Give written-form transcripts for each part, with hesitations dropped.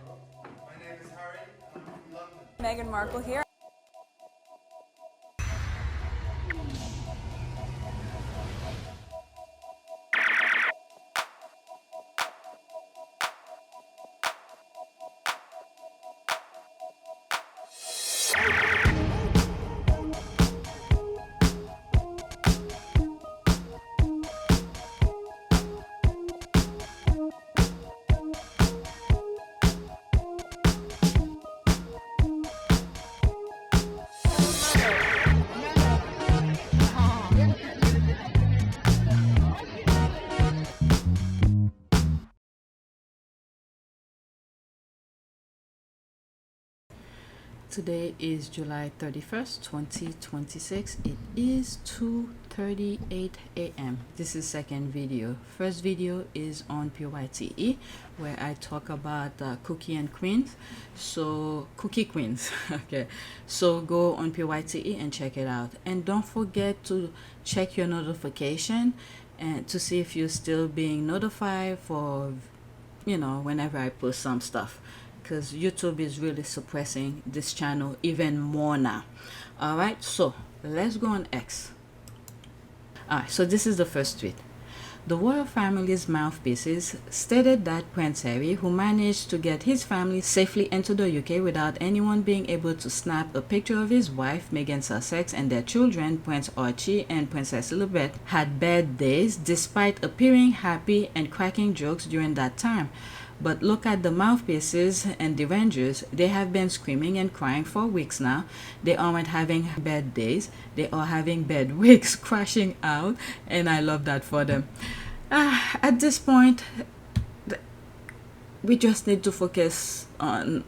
My name is Harry and I'm from London. Meghan Markle here. Today is July 31st, 2026. It is 2:38 a.m. This is second video. First video is on PYTE where I talk about cookie and queens. So cookie queens. Okay. So go on PYTE and check it out. And don't forget to check your notification and to see if you're still being notified for whenever I post some stuff, because YouTube is really suppressing this channel even more now. All right, so let's go on X. All right, so this is the first tweet. The royal family's mouthpieces stated that Prince Harry, who managed to get his family safely into the UK without anyone being able to snap a picture of his wife, Meghan Sussex, and their children, Prince Archie and Princess Elizabeth, had bad days despite appearing happy and cracking jokes during that time. But look at the mouthpieces and Derangers. They have been screaming and crying for weeks now. They aren't having bad days. They are having bad weeks, crashing out. And I love that for them. At this point, we just need to focus on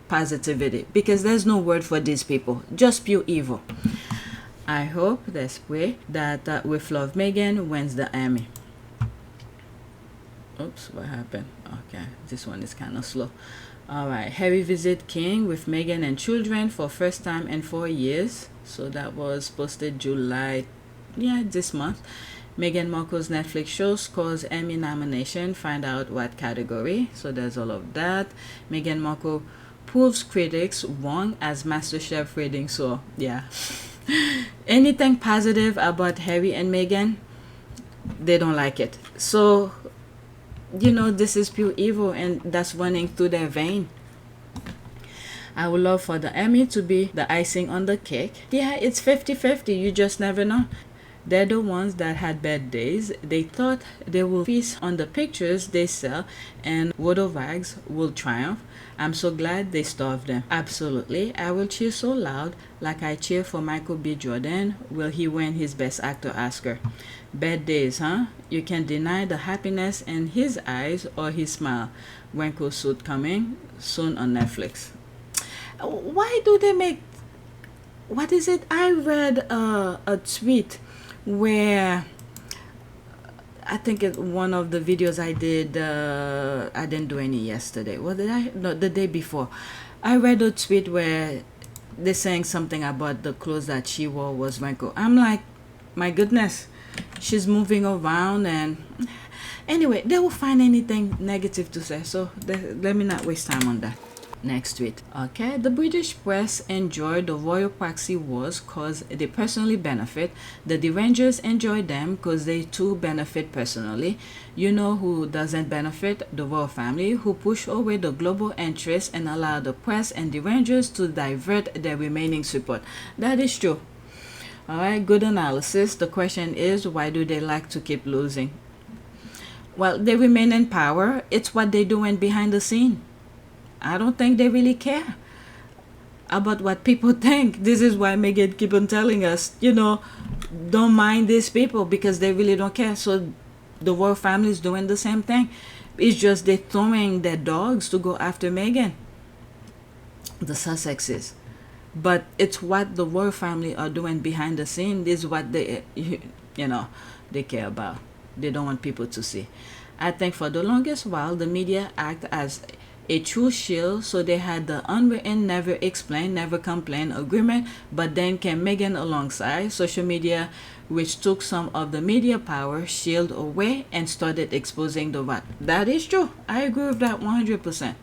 positivity, because there's no word for these people. Just pure evil. I hope, let's pray, that with Love Meghan wins the Emmy. Oops, what happened? Okay, this one is kind of slow. All right, Harry visit King with Meghan and children for first time in 4 years. So that was posted July, this month. Meghan Markle's Netflix show scores Emmy nomination. Find out what category. So there's all of that. Meghan Markle proves critics wrong as MasterChef rating. So yeah, anything positive about Harry and Meghan, they don't like it. So this is pure evil, and that's running through their vein. I would love for the Emmy to be the icing on the cake. Yeah, it's 50-50. You just never know. They're the ones that had bad days. They thought they will feast on the pictures they sell and Water Rags will triumph. I'm so glad they starved them. Absolutely. I will cheer so loud, like I cheer for Michael B. Jordan. Will he win his Best Actor Oscar? Bad days, huh? You can deny the happiness in his eyes or his smile. Wrinkle Suit coming soon on Netflix. Why do they make... What is it? I read a tweet where I think one of the videos I did, I didn't do any yesterday. What did I? No, the day before. I read a tweet where they're saying something about the clothes that she wore was wrinkled. I'm like, my goodness, she's moving around, and anyway, they will find anything negative to say. So let me not waste time on that. Next tweet. Okay, the British press enjoy the royal proxy wars because they personally benefit. The Derangers enjoy them because they too benefit personally. You know who doesn't benefit? The royal family, who push away the global interests and allow the press and Derangers to divert their remaining support. That is true. Alright, good analysis. The question is, why do they like to keep losing? Well, they remain in power. It's what they're doing behind the scene. I don't think they really care about what people think. This is why Meghan keep on telling us, don't mind these people, because they really don't care. So the royal family is doing the same thing. It's just they're throwing their dogs to go after Meghan, the Sussexes. But it's what the royal family are doing behind the scene. This is what they care about. They don't want people to see. I think for the longest while, the media act as a true shield, so they had the unwritten, never explain, never complain agreement, but then came Meghan alongside social media, which took some of the media power shield away and started exposing the rat. That is true. I agree with that 100%.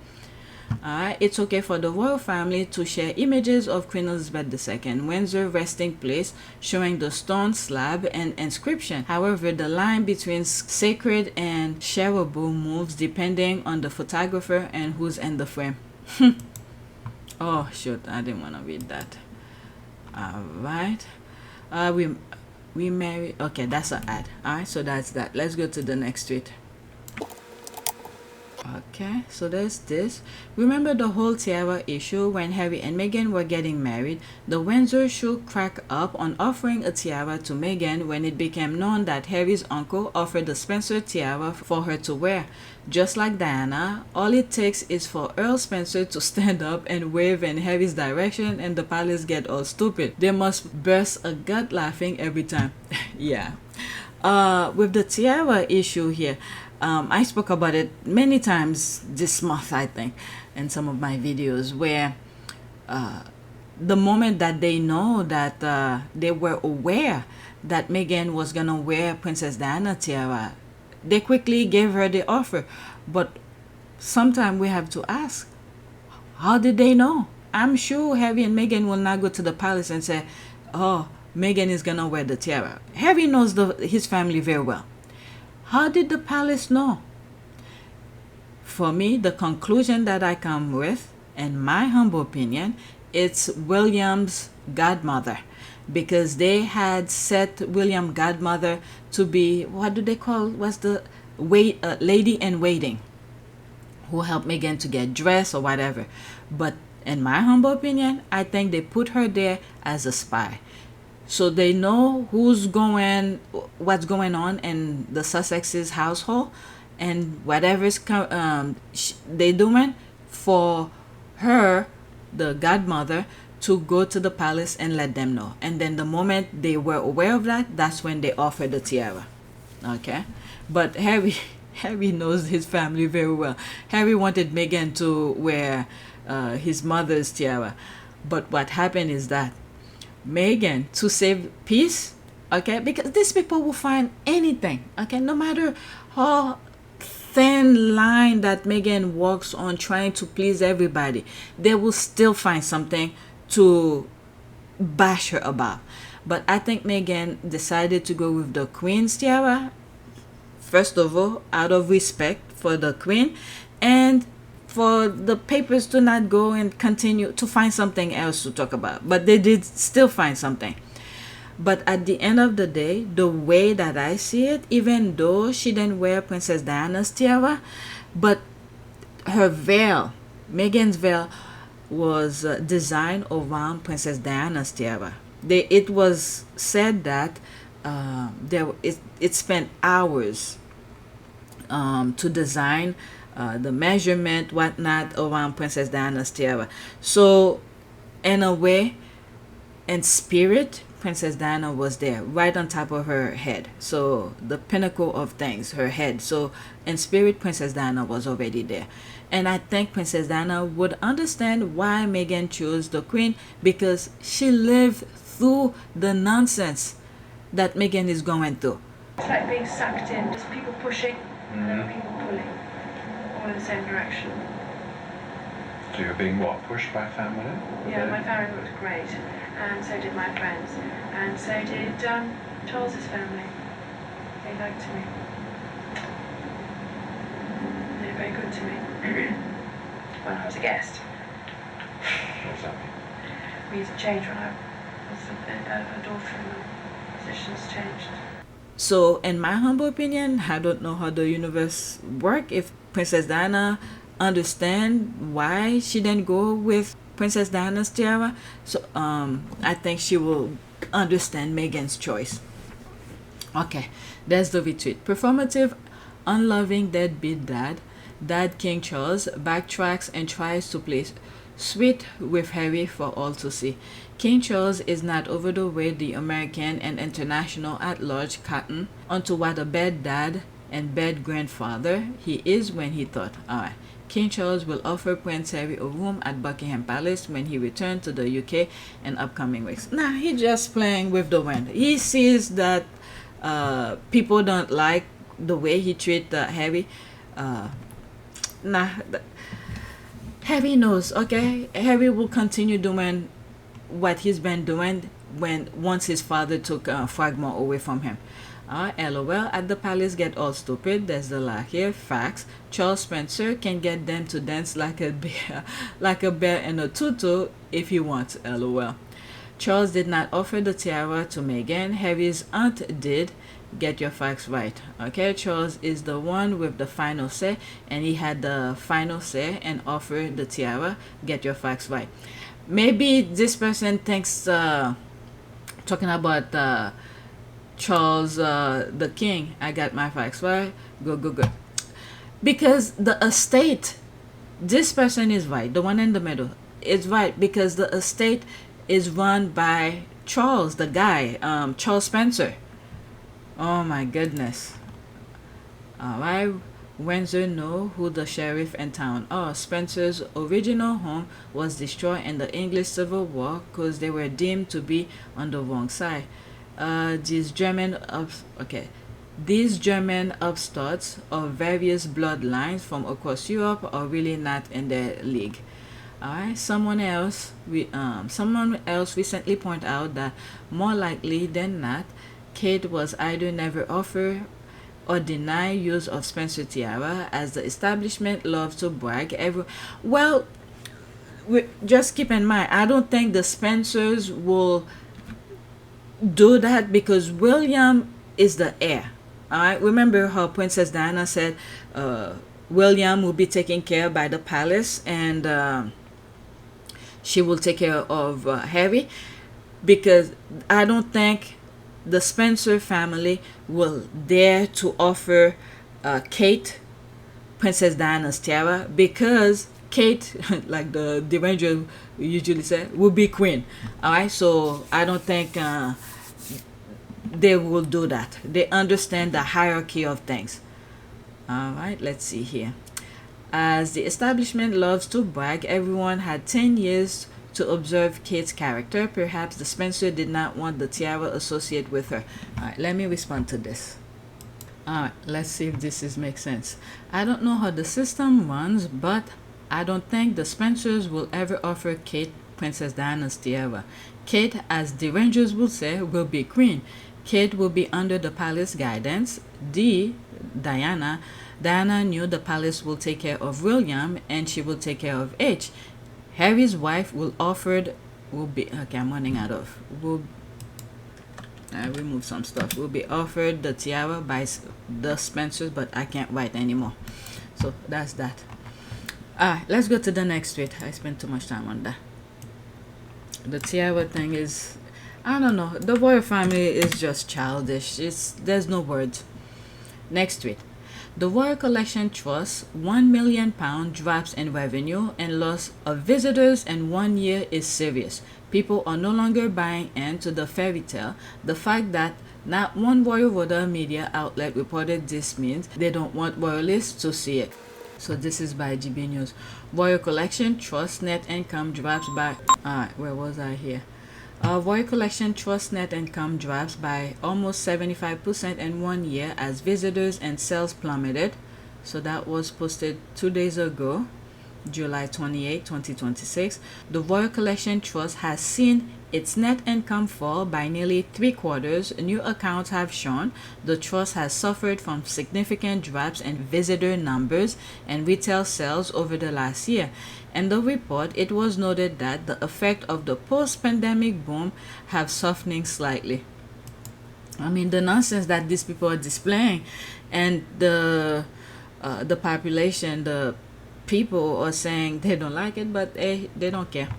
Alright, it's okay for the royal family to share images of Queen Elizabeth II Windsor resting place showing the stone slab and inscription. However, the line between sacred and shareable moves depending on the photographer and who's in the frame. Oh shoot, I didn't want to read that. Alright. We married. Okay, that's an ad. Alright, so that's that. Let's go to the next tweet. Okay, so there's this. Remember the whole tiara issue when Harry and Meghan were getting married? The Windsor should crack up on offering a tiara to Meghan when it became known that Harry's uncle offered the Spencer tiara for her to wear. Just like Diana, all it takes is for Earl Spencer to stand up and wave in Harry's direction and the palace get all stupid. They must burst a gut laughing every time. Yeah. With the tiara issue here, I spoke about it many times this month, I think, in some of my videos, where the moment that they know that they were aware that Meghan was gonna wear Princess Diana tiara, they quickly gave her the offer. But sometimes we have to ask, how did they know? I'm sure Harry and Meghan will not go to the palace and say, oh, Meghan is gonna wear the tiara. Harry knows his family very well. How did the palace know? For me, the conclusion that I come with, in my humble opinion, it's William's godmother, because they had set William godmother to be, what do they call, what's the lady in waiting, who helped Meghan to get dressed or whatever. But in my humble opinion, I think they put her there as a spy. So they know what's going on in the Sussex's household, and whatever's they doing for her, the godmother, to go to the palace and let them know. And then the moment they were aware of that, that's when they offered the tiara. Okay, but Harry knows his family very well. Harry wanted Meghan to wear his mother's tiara, but what happened is that Meghan, to save peace, okay, because these people will find anything, okay, no matter how thin line that Meghan walks on trying to please everybody, they will still find something to bash her about. But I think Meghan decided to go with the Queen's tiara, first of all, out of respect for the Queen, and for the papers to not go and continue to find something else to talk about. But they did still find something. But at the end of the day, the way that I see it, even though she didn't wear Princess Diana's tiara, but her veil, Meghan's veil, was designed around Princess Diana's tiara. It was said that it spent hours to design the measurement, whatnot, around Princess Diana's tiara. So, in a way, in spirit, Princess Diana was there, right on top of her head. So, the pinnacle of things, her head. So, in spirit, Princess Diana was already there. And I think Princess Diana would understand why Meghan chose the Queen, because she lived through the nonsense that Meghan is going through. It's like being sucked in, just people pushing and then people pulling, all in the same direction. So you're being what, pushed by family? Yeah, my family looked great, and so did my friends, and so did Charles's family. They liked me. They were very good to me when I was a guest. What does that mean? We used to change when I was a daughter, and the positions changed. So, in my humble opinion, I don't know how the universe works. If Princess Diana understand why she didn't go with Princess Diana's tiara, so I think she will understand Meghan's choice. Okay, there's the retweet. Performative, unloving deadbeat dad King Charles backtracks and tries to play sweet with Harry for all to see. King Charles is not over the way the American and international at-large cotton onto what a bad dad and bad grandfather he is when he thought, alright, King Charles will offer Prince Harry a room at Buckingham Palace when he returns to the UK in upcoming weeks. Nah, he's just playing with the wind. He sees that people don't like the way he treats Harry. Harry Harry knows, okay? Harry will continue doing what he's been doing once his father took Fragment away from him. LOL, at the palace get all stupid. There's the laugh here. Facts. Charles Spencer can get them to dance like a bear, like a bear in a tutu if he wants. LOL. Charles did not offer the tiara to Meghan. Harry's aunt did. Get your facts right. Okay, Charles is the one with the final say, and he had the final say and offered the tiara. Get your facts right. Maybe this person thinks talking about Charles the king. I got my facts right. Good. Because the estate, this person is right. The one in the middle is right because the estate is run by Charles, the guy, Charles Spencer. Oh my goodness. Alright, Windsor know who the sheriff in town are. Spencer's original home was destroyed in the English Civil War because they were deemed to be on the wrong side. These German upstarts of various bloodlines from across Europe are really not in their league. Alright, someone else recently pointed out that more likely than not, Kate was either never offered or deny use of Spencer tiara, as the establishment loves to brag. Just keep in mind, I don't think the Spencers will do that because William is the heir. Alright, remember how Princess Diana said William will be taken care of by the palace, and she will take care of Harry, because I don't think the Spencer family will dare to offer Kate Princess Diana's tiara, because Kate, like the Derangers usually say, will be queen. Alright, so I don't think they will do that. They understand the hierarchy of things. Alright, let's see here. As the establishment loves to brag, everyone had 10 years to observe Kate's character. Perhaps the Spencer did not want the tiara associated with her. Alright, let me respond to this. Alright, let's see if this makes sense. I don't know how the system runs, but I don't think the Spencers will ever offer Kate Princess Diana's tiara. Kate, as the Rangers will say, will be queen. Kate will be under the palace guidance. Diana knew the palace will take care of William, and she will take care of H. Harry's wife will be okay. I'm running out of. I remove some stuff. Will be offered the tiara by the Spencers, but I can't write anymore. So that's that. Alright, let's go to the next tweet. I spent too much time on that. The tiara thing is, I don't know. The royal family is just childish. There's no words. Next tweet. The Royal Collection Trust £1 million drops in revenue and loss of visitors in 1 year is serious. People are no longer buying into the fairy tale. The fact that not one Royal Rhoda media outlet reported this means they don't want royalists to see it. So this is by GB News. Royal Collection Trust net income drops by... where was I here? Royal Collection Trust net income drops by almost 75% in 1 year as visitors and sales plummeted. So that was posted 2 days ago, July 28, 2026. The Royal Collection Trust has seen its net income fall by nearly 3/4. New accounts have shown the trust has suffered from significant drops in visitor numbers and retail sales over the last year. In the report, it was noted that the effect of the post-pandemic boom have softening slightly. I mean, the nonsense that these people are displaying, and the population, the people are saying they don't like it, but they don't care.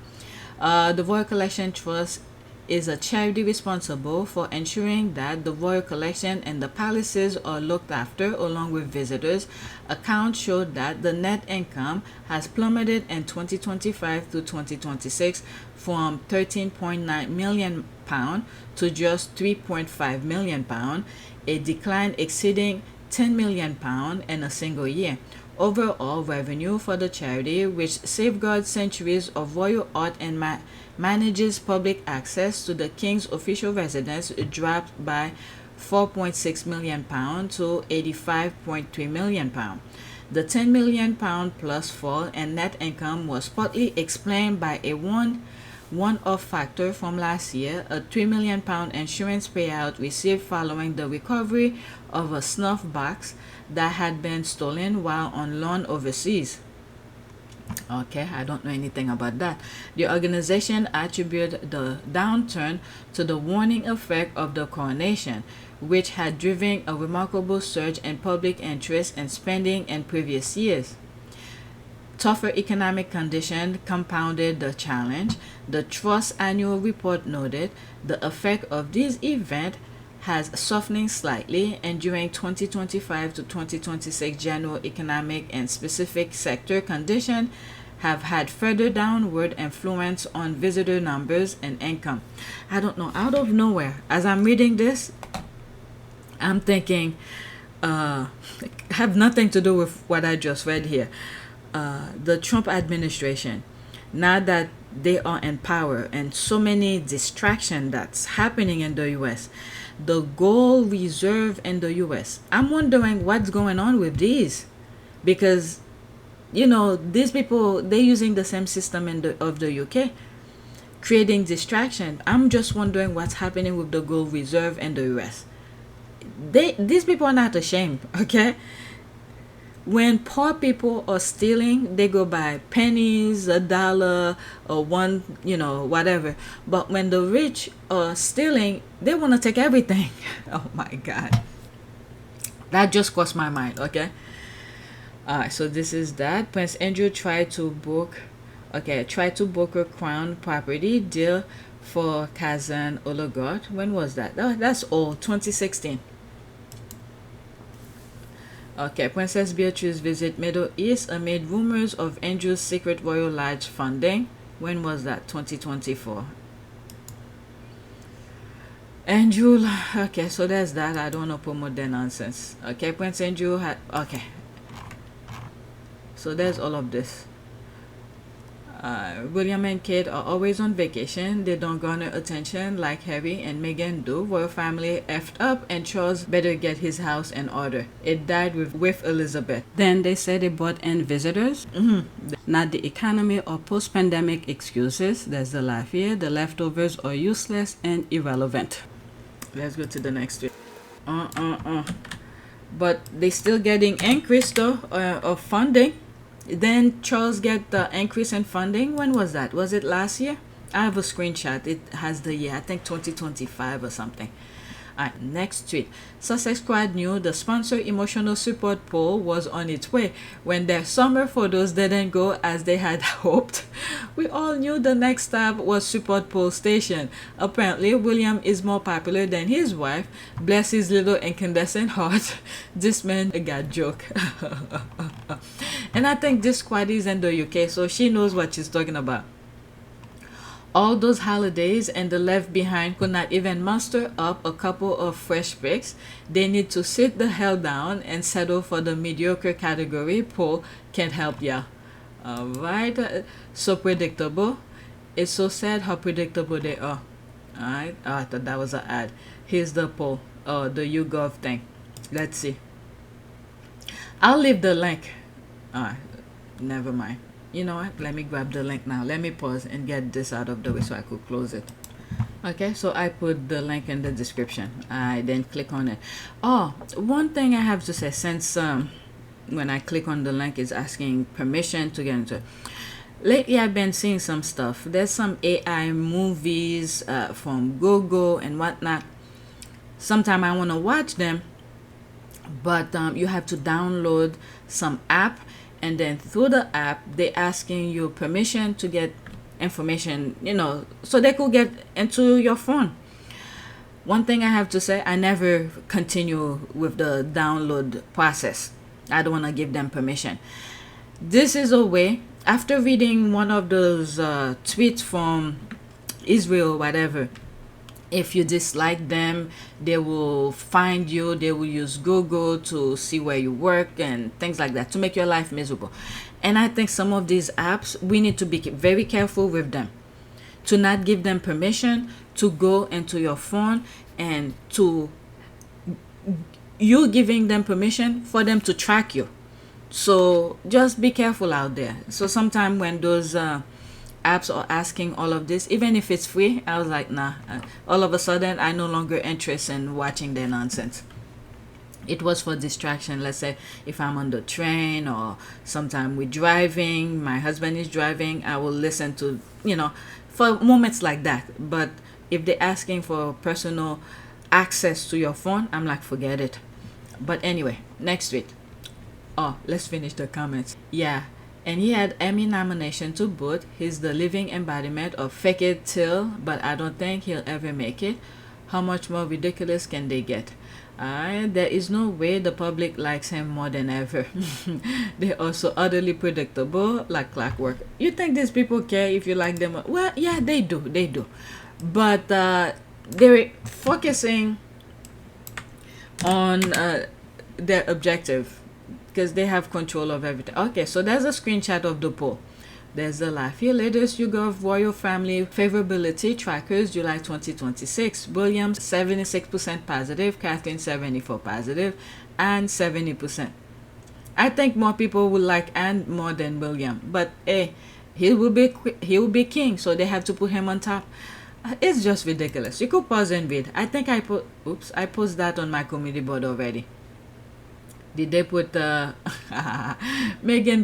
The Royal Collection Trust is a charity responsible for ensuring that the Royal Collection and the palaces are looked after along with visitors. Accounts showed that the net income has plummeted in 2025 to 2026 from £13.9 million to just £3.5 million, a decline exceeding £10 million in a single year. Overall revenue for the charity, which safeguards centuries of royal art and manages public access to the King's official residence, dropped by £4.6 million to £85.3 million. The £10 million plus fall in net income was partly explained by a one-off factor from last year, a £3 million insurance payout received following the recovery of a snuff box that had been stolen while on loan overseas. Okay, I don't know anything about that. The organization attributed the downturn to the warning effect of the coronation, which had driven a remarkable surge in public interest and spending in previous years. Tougher economic conditions compounded the challenge. The Trust's annual report noted the effect of this event has softening slightly, and during 2025 to 2026 general economic and specific sector conditions have had further downward influence on visitor numbers and income. I don't know, out of nowhere, as I'm reading this, I'm thinking, have nothing to do with what I just read here. The Trump administration, now that they are in power and so many distractions that's happening in the US, the gold reserve in the US, I'm wondering what's going on with these, because you know these people, they're using the same system of the UK, creating distraction. I'm just wondering what's happening with the gold reserve in the US. These people are not ashamed, okay? When poor people are stealing, they go by pennies, $1, or one, whatever. But when the rich are stealing, they want to take everything. Oh my God. That just crossed my mind, okay? Alright, so this is that. Prince Andrew tried to book a crown property deal for Kazan oligarch. When was that? Oh, that's old, 2016. Okay, Princess Beatrice visit Middle East amid rumors of Andrew's secret Royal Lodge funding. When was that? 2024. Andrew, okay, so there's that. I don't want to promote their nonsense. Okay, Prince Andrew had, okay. So there's all of this. William and Kate are always on vacation. They don't garner attention like Harry and Meghan do. Royal family effed up and Charles better get his house in order. It died with Elizabeth. Then they said they brought in visitors. Not the economy or post-pandemic excuses. There's the laugh here. The leftovers are useless and irrelevant. Let's go to the next one. But they still getting increase though of funding. Then Charles get the increase in funding. When was that? Was it last year? I have a screenshot. It has the year. I think 2025 or something. Alright, next tweet. Sussex Squad knew the sponsor emotional support poll was on its way when their summer photos didn't go as they had hoped. We all knew the next stop was support poll station. Apparently, William is more popular than his wife. Bless his little incandescent heart. This man got joke. And I think this squad is in the UK, so she knows what she's talking about. All those holidays and the left behind could not even muster up a couple of fresh picks. They need to sit the hell down and settle for the mediocre category. Poll can't help ya. Alright, so predictable. It's so sad how predictable they are. Alright, I thought that was an ad. Here's the poll, the YouGov thing. Let's see. I'll leave the link. Alright, never mind. You know what? Let me grab the link now. Let me pause and get this out of the way so I could close it. Okay, so I put the link in the description. I then click on it. Oh, one thing I have to say, since when I click on the link, it's asking permission to get into it. Lately, I've been seeing some stuff. There's some AI movies from Google and whatnot. Sometimes I want to watch them, but you have to download some app. And then through the app, they're asking you permission to get information, so they could get into your phone. One thing I have to say, I never continue with the download process. I don't want to give them permission. This is a way, after reading one of those tweets from Israel, whatever, if you dislike them, they will find you. They will use Google to see where you work and things like that to make your life miserable. And I think some of these apps, we need to be very careful with them, to not give them permission to go into your phone, and to you giving them permission for them to track you. So just be careful out there. So sometime when those apps are asking all of this, even if it's free, I was like, nah. All of a sudden, I no longer interested in watching their nonsense. It was for distraction. Let's say if I'm on the train or sometime we're driving, my husband is driving, I will listen to, for moments like that. But if they're asking for personal access to your phone, I'm like, forget it. But anyway, next week. Oh, let's finish the comments. Yeah, and he had Emmy nomination to boot. He's the living embodiment of fake it till, but I don't think he'll ever make it. How much more ridiculous can they get? There is no way the public likes him more than ever. They're also utterly predictable, like clockwork. You think these people care if you like them? Well, yeah, they do. But they're focusing on their objective because they have control of everything. Okay, so there's a screenshot of the poll. There's the life here latest YouGov royal family favorability trackers July 2026. William 76% positive, Catherine 74 positive, and 70%. I think more people would like Anne more than William, but hey, he will be king, so they have to put him on top. It's just ridiculous. You could pause and read. I think I posted that on my community board already. Did they put Meghan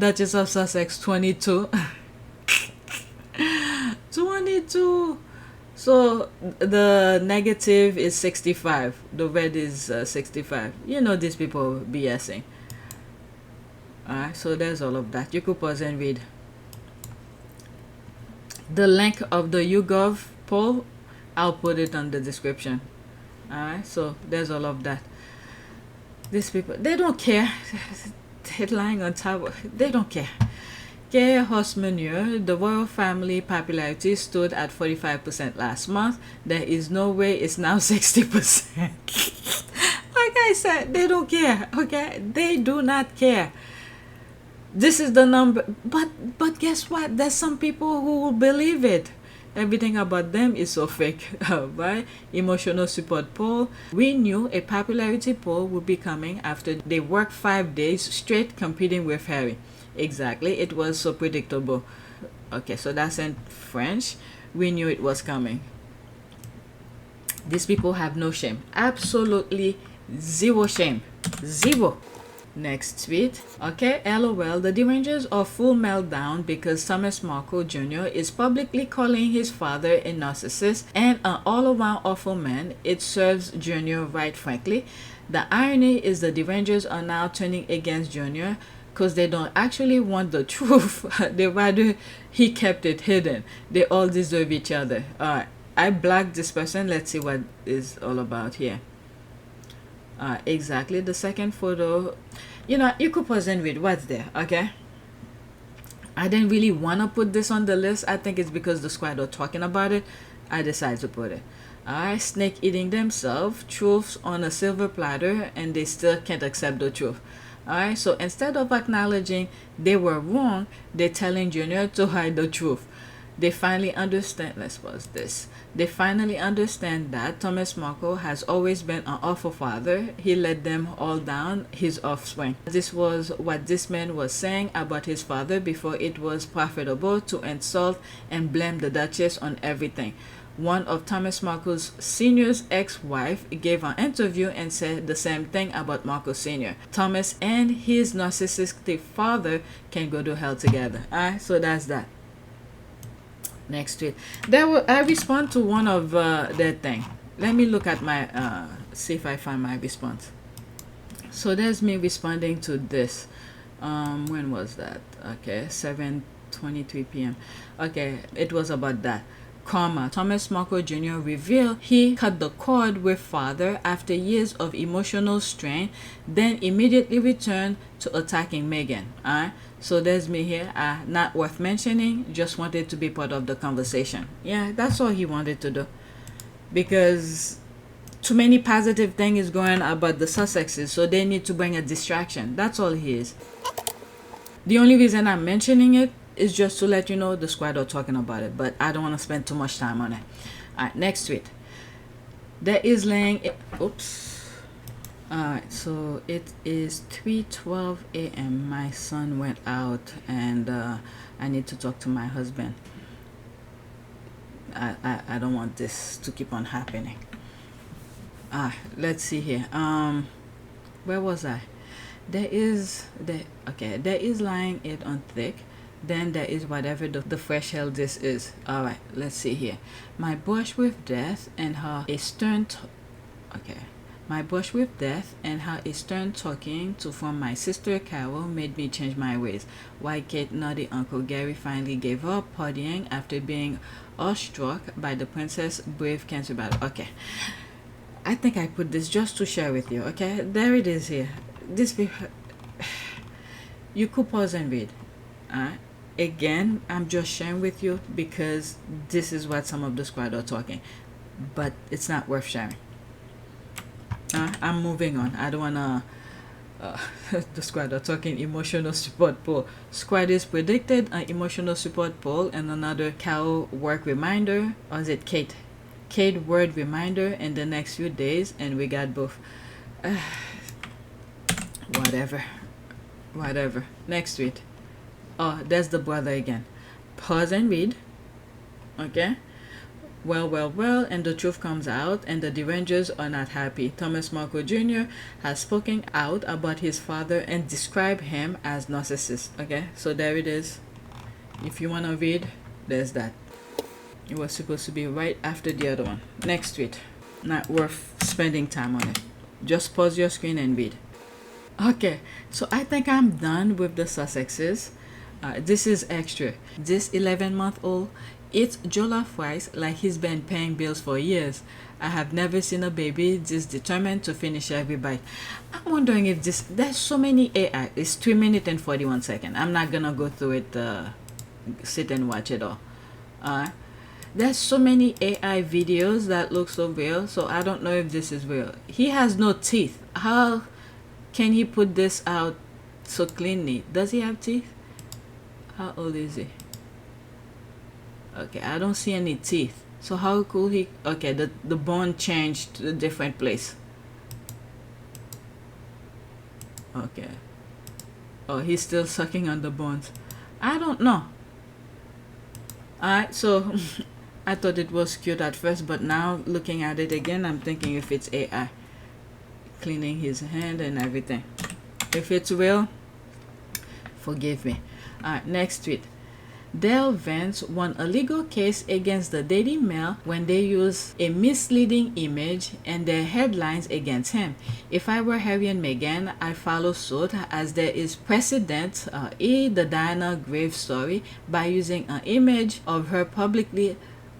Duchess of Sussex 22? 22. So the negative is 65. The red is 65. You know these people BSing. Alright, so there's all of that. You could pause and read. The link of the YouGov poll, I'll put it on the description. Alright, so there's all of that. These people, they don't care. They're lying on top. They don't care. Gay horse manure. The royal family popularity stood at 45% last month. There is no way it's now 60%. Like I said, they don't care. Okay, they do not care. This is the number. But guess what? There's some people who will believe it. Everything about them is so fake, right? Emotional support poll. We knew a popularity poll would be coming after they worked 5 days straight competing with Harry. Exactly, it was so predictable. Okay, so that's in French. We knew it was coming. These people have no shame. Absolutely zero shame. Zero. Next tweet. Okay, LOL. The Derangers are full meltdown because Thomas Markle Jr. is publicly calling his father a narcissist and an all-around awful man. It serves Jr. right, frankly. The irony is the Derangers are now turning against Jr. because they don't actually want the truth. They rather he kept it hidden. They all deserve each other. Alright, I blocked this person. Let's see what is all about here. Exactly, the second photo. You could pause and read what's there. Okay, I didn't really want to put this on the list. I think it's because the squad are talking about it. I decided to put it. Alright, snake eating themselves, truths on a silver platter, and they still can't accept the truth. Alright, so instead of acknowledging they were wrong, they're telling Junior to hide the truth. They finally understand. Let's pause this. They finally understand that Thomas Markle has always been an awful father. He let them all down, his offspring. This was what this man was saying about his father before it was profitable to insult and blame the Duchess on everything. One of Thomas Markle's Sr.'s ex-wife gave an interview and said the same thing about Markle Sr. Thomas and his narcissistic father can go to hell together. Alright, so that's that. Next tweet. I respond to one of that thing. Let me look at my see if I find my response. So there's me responding to this. When was that? Okay, 7:23 p.m. Okay, it was about that. Karma. Thomas Markle Jr. revealed he cut the cord with father after years of emotional strain, then immediately returned to attacking Meghan. Alright, so there's me here. Not worth mentioning, just wanted to be part of the conversation. Yeah, that's all he wanted to do, because too many positive things going about the Sussexes, so they need to bring a distraction. That's all he is. The only reason I'm mentioning it is just to let you know the squad are talking about it, but I don't want to spend too much time on it. Alright, next tweet. There is laying. Oops. Alright, so it is 3:12 a.m. My son went out and I need to talk to my husband. I don't want this to keep on happening. Let's see here. Where was I? There is lying it on thick. Then there is whatever the fresh hell this is. Alright, let's see here. My brush with death and her a stern My brush with death and how a stern talking to from my sister Carol made me change my ways. Why Kate Nutty Uncle Gary finally gave up partying after being awestruck by the princess brave cancer battle. Okay, I think I put this just to share with you. Okay, there it is here. This you could pause and read. Again, I'm just sharing with you because this is what some of the squad are talking, but it's not worth sharing. I'm moving on. I don't wanna the squad are talking emotional support poll. Squad is predicted an emotional support poll and another cow work reminder, or is it Kate word reminder in the next few days, and we got both. Whatever. Next tweet. Oh, there's the brother again. Pause and read. Okay. Well, and the truth comes out, and the Derangers are not happy. Thomas Marco Jr. has spoken out about his father and described him as narcissist. Okay, so there it is. If you want to read, there's that. It was supposed to be right after the other one. Next tweet. Not worth spending time on it. Just pause your screen and read. Okay, so I think I'm done with the Sussexes. This is extra. This 11-month-old eats Jollof rice like he's been paying bills for years. I have never seen a baby this determined to finish every bite. I'm wondering if there's so many AI. It's 3 minutes and 41 seconds. I'm not gonna go through it, sit and watch it all. There's so many AI videos that look so real, so I don't know if this is real. He has no teeth. How can he put this out so cleanly? Does he have teeth? How old is he? Okay, I don't see any teeth. So how could he? Okay, the bone changed to a different place. Okay. Oh, he's still sucking on the bones. I don't know. Alright, so I thought it was cute at first, but now looking at it again, I'm thinking if it's AI. Cleaning his hand and everything. If it's real, forgive me. Alright, next tweet. Dale Vance won a legal case against the Daily Mail when they used a misleading image and their headlines against him. If I were Harry and Meghan, I follow suit as there is precedent the Diana grave story by using an image of her publicly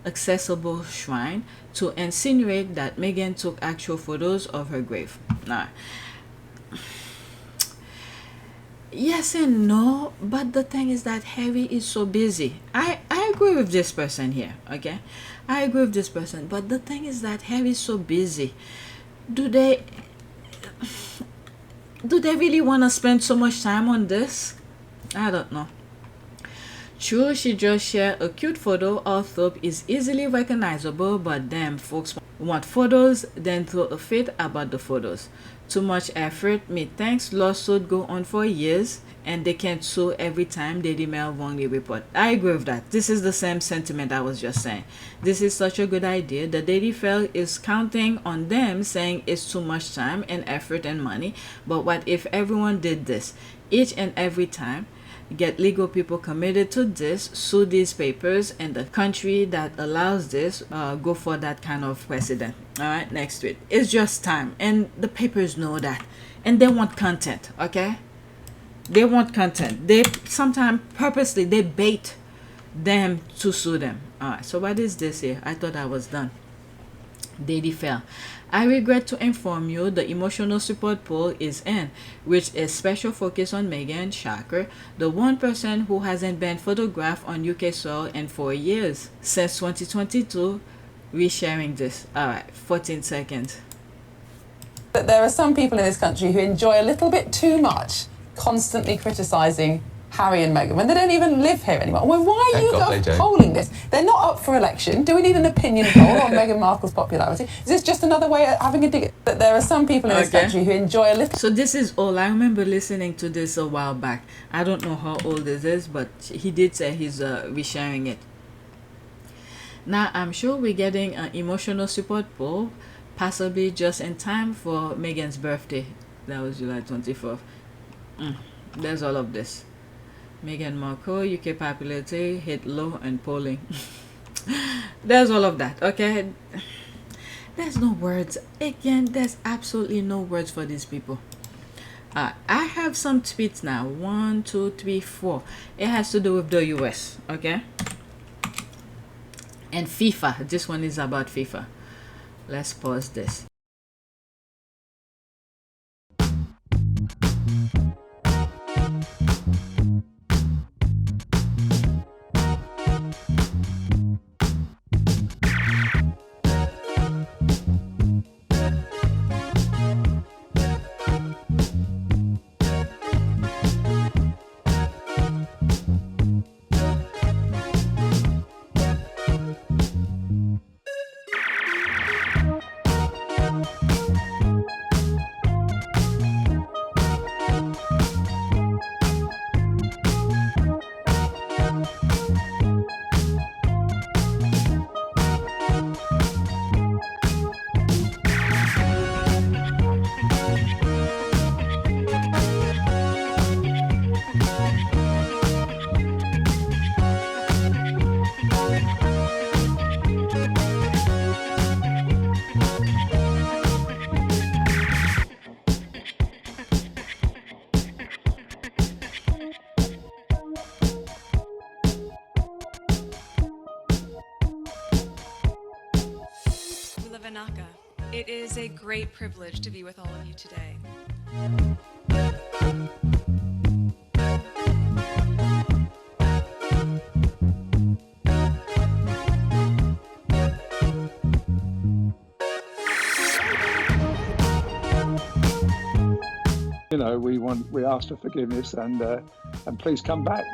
accessible shrine to insinuate that Meghan took actual photos of her grave. Now, yes and no, but the thing is that Harry is so busy. I agree with this person here, okay? I agree with this person, but the thing is that Harry is so busy. Do they really want to spend so much time on this? I don't know. True, she just shared a cute photo, although is easily recognizable, but damn, folks want photos, then throw a fit about the photos. Too much effort, methinks lawsuit go on for years, and they can't sue every time they email wrongly report. I agree with that. This is the same sentiment I was just saying. This is such a good idea. The Daily Fail is counting on them, saying it's too much time and effort and money. But what if everyone did this each and every time? Get legal people committed to this, sue these papers, and the country that allows this go for that kind of precedent. All right, next tweet. It's just time, and the papers know that, and they want content. Okay, they want content. They sometimes purposely they bait them to sue them. All right, so what is this here? I thought I was done. Daily Fail. I regret to inform you the emotional support poll is in, which is special focus on Meghan, shocker, the one person who hasn't been photographed on UK soil in 4 years. Since 2022, resharing this. Alright, 14 seconds. But there are some people in this country who enjoy a little bit too much constantly criticising Harry and Meghan when they don't even live here anymore? Well, why are Thank God they YouGov don't. polling this? They're not up for election. Do we need an opinion poll on Meghan Markle's popularity? Is this just another way of having a dig? That there are some people in this country who enjoy a little. So this is all. I remember listening to this a while back. I don't know how old this is, but he did say he's resharing it. Now, I'm sure we're getting an emotional support poll, possibly just in time for Meghan's birthday. That was July 24th. There's all of this. Meghan Markle, UK popularity hit low and polling. There's all of that, okay? There's no words. Again, there's absolutely no words for these people. I have some tweets now. 1, 2, 3, 4. It has to do with the US, okay? And FIFA. This one is about FIFA. Let's pause this. It is a great privilege to be with all of you today. You know, we ask for forgiveness and please come back.